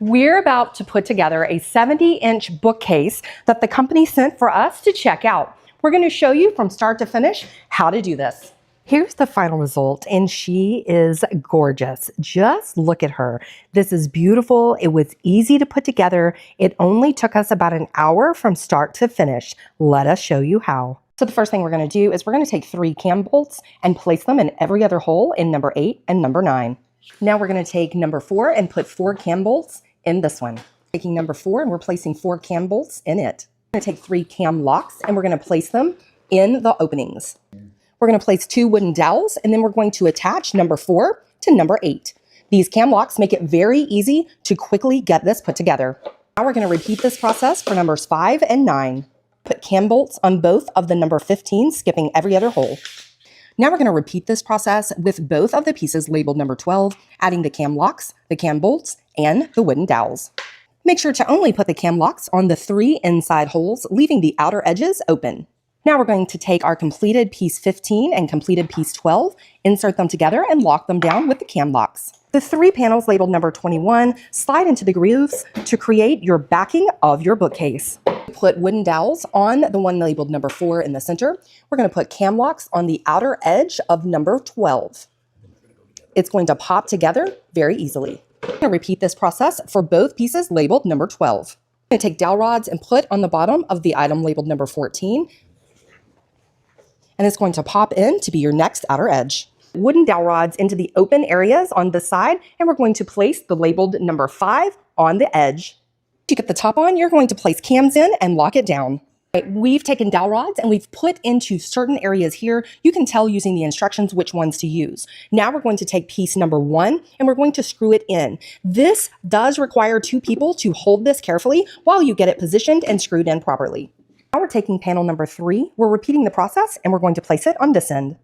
We're about to put together a 70-inch bookcase that the company sent for us to check out. We're going to show you from start to finish how to do this. Here's the final result, and she is gorgeous. Just look at her. This is beautiful. It was easy to put together. It only took us about an hour from start to finish. Let us show you how. So the first thing we're going to do is we're going to take 3 cam bolts and place them in every other hole in number 8 and number 9. Now we're going to take number 4 and put 4 cam bolts in this one. Taking number 4 and we're placing 4 cam bolts in it. We're going to take 3 cam locks and we're going to place them in the openings. We're going to place 2 wooden dowels and then we're going to attach number 4 to number 8. These cam locks make it very easy to quickly get this put together. Now we're going to repeat this process for numbers 5 and 9. Put cam bolts on both of the number 15, skipping every other hole. Now we're going to repeat this process with both of the pieces labeled number 12, adding the cam locks, the cam bolts, and the wooden dowels. Make sure to only put the cam locks on the 3 inside holes, leaving the outer edges open. Now we're going to take our completed piece 15 and completed piece 12, insert them together, and lock them down with the cam locks. The 3 panels labeled number 21 slide into the grooves to create your backing of your bookcase. Put wooden dowels on the one labeled number 4 in the center. We're going to put cam locks on the outer edge of number 12. It's going to pop together very easily. We're going to repeat this process for both pieces labeled number 12. I'm going to take dowel rods and put on the bottom of the item labeled number 14. And it's going to pop in to be your next outer edge. Wooden dowel rods into the open areas on the side, and we're going to place the labeled number 5 on the edge. To get the top on, you're going to place cams in and lock it down. Right, we've taken dowel rods and we've put into certain areas here. You can tell using the instructions which ones to use. Now we're going to take piece number 1 and we're going to screw it in. This does require 2 people to hold this carefully while you get it positioned and screwed in properly. Now we're taking panel number 3. We're repeating the process and we're going to place it on this end.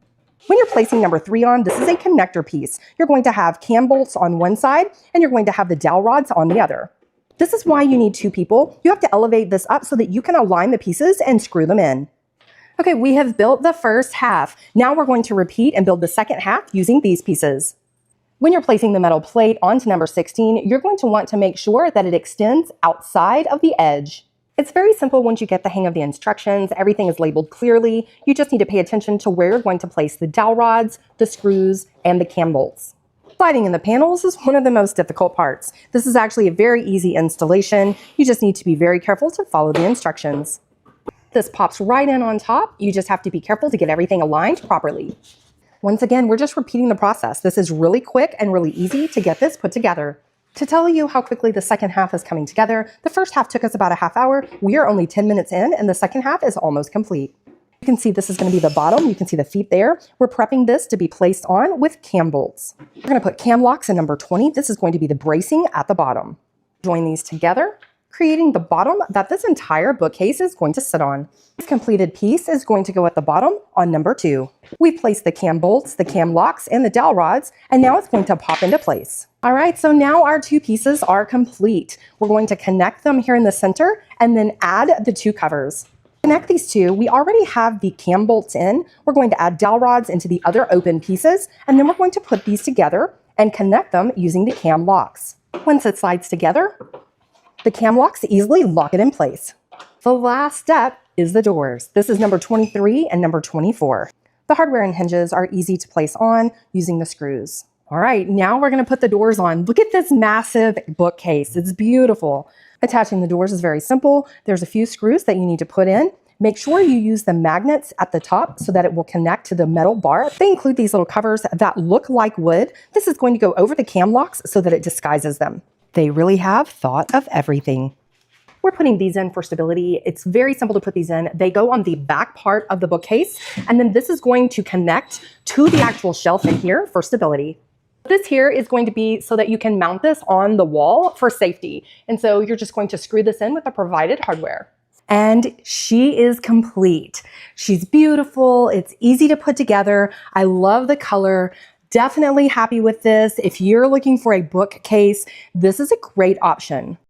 When you're placing number 3 on, this is a connector piece. You're going to have cam bolts on one side and you're going to have the dowel rods on the other. This is why you need 2 people. You have to elevate this up so that you can align the pieces and screw them in. Okay, we have built the first half. Now we're going to repeat and build the second half using these pieces. When you're placing the metal plate onto number 16, you're going to want to make sure that it extends outside of the edge. It's very simple once you get the hang of the instructions. Everything is labeled clearly. You just need to pay attention to where you're going to place the dowel rods, the screws, and the cam bolts. Sliding in the panels is one of the most difficult parts. This is actually a very easy installation. You just need to be very careful to follow the instructions. This pops right in on top. You just have to be careful to get everything aligned properly. Once again, we're just repeating the process. This is really quick and really easy to get this put together. To tell you how quickly the second half is coming together, the first half took us about a half hour. We are only 10 minutes in and the second half is almost complete. You can see this is going to be the bottom. You can see the feet there. We're prepping this to be placed on with cam bolts. We're going to put cam locks in number 20. This is going to be the bracing at the bottom. Join these together, creating the bottom that this entire bookcase is going to sit on. This completed piece is going to go at the bottom on number 2. We've placed the cam bolts, the cam locks, and the dowel rods, and now it's going to pop into place. All right, so now our 2 pieces are complete. We're going to connect them here in the center and then add the 2 covers. Connect these 2. We already have the cam bolts in. We're going to add dowel rods into the other open pieces, and then we're going to put these together and connect them using the cam locks. Once it slides together, the cam locks easily lock it in place. The last step is the doors. This is number 23 and number 24. The hardware and hinges are easy to place on using the screws. All right, now we're going to put the doors on. Look at this massive bookcase. It's beautiful. Attaching the doors is very simple. There's a few screws that you need to put in. Make sure you use the magnets at the top so that it will connect to the metal bar. They include these little covers that look like wood. This is going to go over the cam locks so that it disguises them. They really have thought of everything. We're putting these in for stability. It's very simple to put these in. They go on the back part of the bookcase, and then this is going to connect to the actual shelf in here for stability. This here is going to be so that you can mount this on the wall for safety. And so you're just going to screw this in with the provided hardware. And she is complete. She's beautiful. It's easy to put together. I love the color. Definitely happy with this. If you're looking for a bookcase, this is a great option.